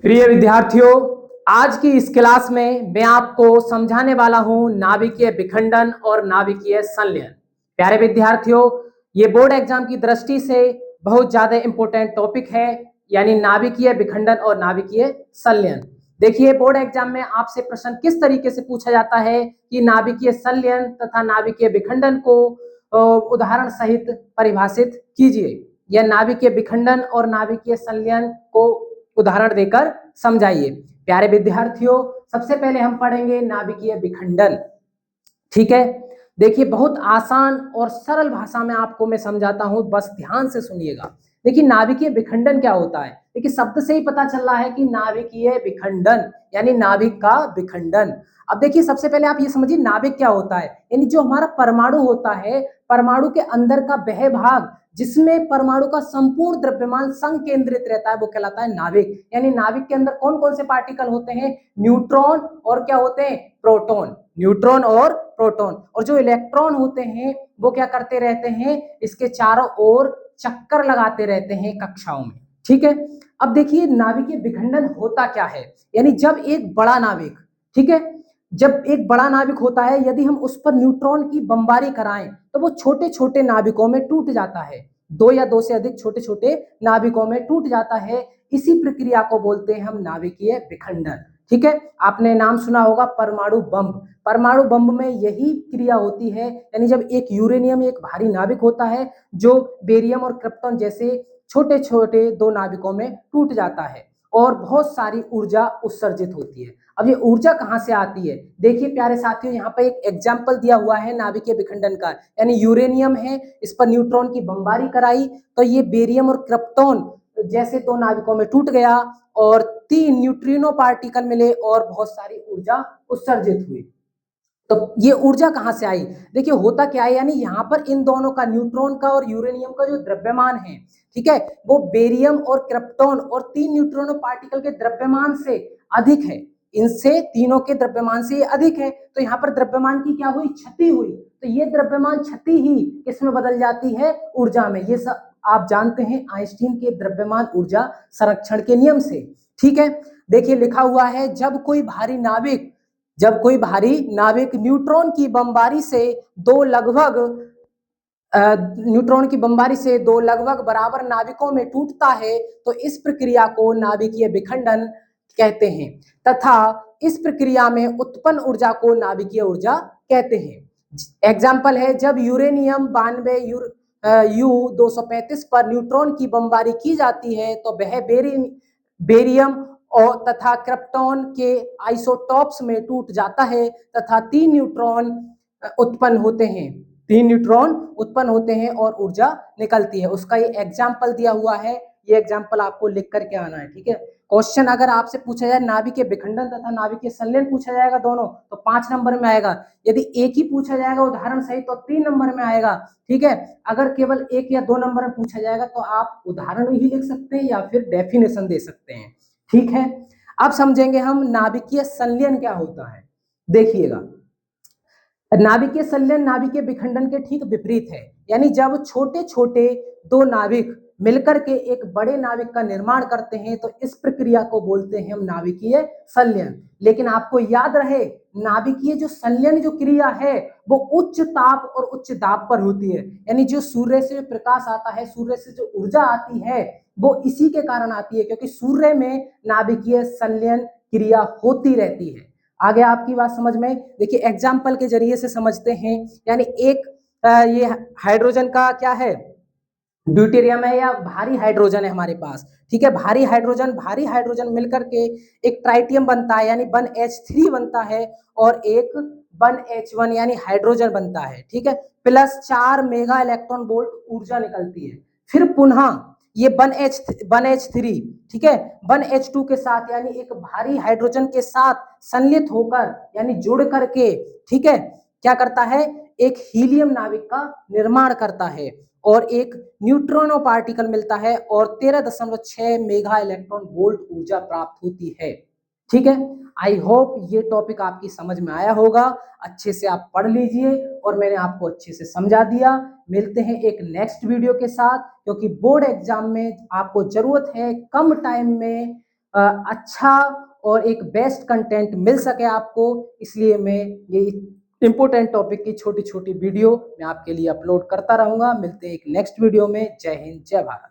प्रिय विद्यार्थियों, आज की इस क्लास में मैं आपको समझाने वाला हूं नाभिकीय विखंडन और नाभिकीय संलयन। प्यारे विद्यार्थियों, ये बोर्ड एग्जाम की दृष्टि से बहुत ज्यादा इंपॉर्टेंट टॉपिक है, यानी नाभिकीय विखंडन और नाभिकीय संलयन। देखिए, बोर्ड एग्जाम में आपसे प्रश्न किस तरीके से पूछा जाता है कि नाभिकीय संलयन तथा नाभिकीय विखंडन को उदाहरण सहित परिभाषित कीजिए, या नाभिकीय विखंडन और नाभिकीय संलयन को उदाहरण देकर समझाइए। प्यारे विद्यार्थियों, सबसे पहले हम पढ़ेंगे नाभिकीय विखंडन। ठीक है, देखिए बहुत आसान और सरल भाषा में आपको मैं समझाता हूं, बस ध्यान से सुनिएगा। देखिए नाभिकीय विखंडन क्या होता है। देखिए शब्द से ही पता चल रहा है कि नाभिकीय विखंडन यानी नाभिक का विखंडन। अब देखिए सबसे पहले आप ये समझिए नाभिक क्या होता है, यानी जो हमारा परमाणु होता है, परमाणु के अंदर का वह भाग जिसमें परमाणु का संपूर्ण द्रव्यमान संकेंद्रित रहता है वो कहलाता है नाभिक। यानी नाभिक के अंदर कौन कौन से पार्टिकल होते हैं, न्यूट्रॉन और क्या होते हैं, प्रोटॉन। न्यूट्रॉन और प्रोटॉन, और जो इलेक्ट्रॉन होते हैं वो क्या करते रहते हैं, इसके चारों ओर चक्कर लगाते रहते हैं कक्षाओं में। ठीक है, अब देखिए नाभिकीय विखंडन होता क्या है, यानी जब एक बड़ा नाभिक, ठीक है, जब एक बड़ा नाभिक होता है, यदि हम उस पर न्यूट्रॉन की बमबारी कराएं तो वो छोटे छोटे नाभिकों में टूट जाता है, दो या दो से अधिक छोटे छोटे नाभिकों में टूट जाता है। इसी प्रक्रिया को बोलते हैं हम नाभिकीय विखंडन। ठीक है, आपने नाम सुना होगा परमाणु बम। परमाणु बम में यही क्रिया होती है, यानी जब एक यूरेनियम एक भारी नाभिक होता है जो बेरियम और क्रिप्टॉन जैसे छोटे छोटे दो नाभिकों में टूट जाता है और बहुत सारी ऊर्जा उत्सर्जित होती है। अब ये ऊर्जा कहां से आती है, देखिए प्यारे साथियों, यहाँ पे एक एग्जाम्पल दिया हुआ है नाभिकीय विखंडन का, यानी यूरेनियम है, इस पर न्यूट्रॉन की बमबारी कराई तो ये बेरियम और क्रिप्टॉन जैसे दो नाभिकों में टूट गया और 3 न्यूट्रिनो पार्टिकल मिले और बहुत सारी ऊर्जा उत्सर्जित हुई। तो ये ऊर्जा कहां से आई, देखिए होता क्या है, यानी यहाँ पर इन दोनों का, न्यूट्रॉन का और यूरेनियम का जो द्रव्यमान है, ठीक है, वो बेरियम और क्रिप्टॉन और 3 न्यूट्रिनो पार्टिकल के द्रव्यमान से अधिक है। इनसे तीनों के द्रव्यमान से अधिक है, तो यहाँ पर द्रव्यमान की क्या हुई, क्षति हुई। तो ये द्रव्यमान क्षति ही किसमें बदल जाती है, ऊर्जा में। ये सब आप जानते हैं आइंस्टीन के द्रव्यमान ऊर्जा संरक्षण के नियम से। ठीक है, देखिए लिखा हुआ है, जब कोई भारी नाभिक न्यूट्रॉन की बमबारी से दो लगभग बराबर नाभिकों में टूटता है तो इस प्रक्रिया को नाभिकीय विखंडन कहते हैं, तथा इस प्रक्रिया में उत्पन्न ऊर्जा को नाभिकीय ऊर्जा कहते हैं। एग्जाम्पल है, जब यूरेनियम 92 U 235 पर न्यूट्रॉन की बमबारी की जाती है तो वह बेरियम और तथा क्रिप्टॉन के आइसोटॉप्स में टूट जाता है तथा 3 न्यूट्रॉन उत्पन्न होते हैं और ऊर्जा निकलती है। उसका ये एग्जाम्पल दिया हुआ है, ये एग्जाम्पल आपको लिख करके आना है। ठीक है, क्वेश्चन अगर आपसे पूछा जाए नाभिकीय विखंडन तथा नाभिकीय संलयन पूछा जाएगा दोनों तो 5 नंबर में आएगा। यदि एक ही पूछा जाएगा उदाहरण सहित तो 3 नंबर में आएगा। ठीक है, अगर केवल 1 या 2 नंबर में पूछा जाएगा तो आप उदाहरण ही लिख सकते हैं या फिर डेफिनेशन दे सकते हैं। ठीक है, अब समझेंगे हम नाभिकीय संलयन क्या होता है। देखिएगा, नाभिकीय संलयन नाभिकीय विखंडन के ठीक विपरीत है, यानी जब छोटे छोटे दो नाभिक मिलकर के एक बड़े नाभिक का निर्माण करते हैं तो इस प्रक्रिया को बोलते हैं हम नाभिकीय संलयन। लेकिन आपको याद रहे, नाभिकीय जो संलयन जो क्रिया है वो उच्च ताप और उच्च दाब पर होती है, यानी जो सूर्य से प्रकाश आता है, सूर्य से जो ऊर्जा आती है वो इसी के कारण आती है, क्योंकि सूर्य में नाभिकीय संलयन क्रिया होती रहती है। आ गया आपकी बात समझ में। देखिए एग्जाम्पल के जरिए से समझते हैं, यानी एक ये हाइड्रोजन का क्या है, ड्यूटेरियम है या भारी हाइड्रोजन है हमारे पास। ठीक है, भारी हाइड्रोजन मिलकर के एक ट्राइटियम बनता है, यानी 1H3 बनता है, और एक 1H1 यानी हाइड्रोजन बनता है। ठीक है, प्लस 4 मेगा इलेक्ट्रॉन वोल्ट ऊर्जा निकलती है। फिर पुनः ये 1H3, ठीक है, 1H2 के साथ यानी एक भारी हाइड्रोजन के साथ संलित होकर यानी जुड़ करके, ठीक है, क्या करता है, एक हीलियम नाभिक का निर्माण करता है और एक न्यूट्रॉनो पार्टिकल मिलता है और 13.6 मेगा इलेक्ट्रॉन वोल्ट ऊर्जा प्राप्त होती है। ठीक है, आई होप ये टॉपिक आपकी समझ में आया होगा, अच्छे से आप पढ़ लीजिए और मैंने आपको अच्छे से समझा दिया। मिलते हैं एक नेक्स्ट वीडियो के साथ, क्योंकि बोर्ड एग्जाम में आपको जरूरत है कम टाइम में अच्छा और एक बेस्ट कंटेंट मिल सके आपको, इसलिए मैं ये इंपॉर्टेंट टॉपिक की छोटी छोटी वीडियो मैं आपके लिए अपलोड करता रहूंगा। मिलते हैं एक नेक्स्ट वीडियो में। जय हिंद, जय भारत।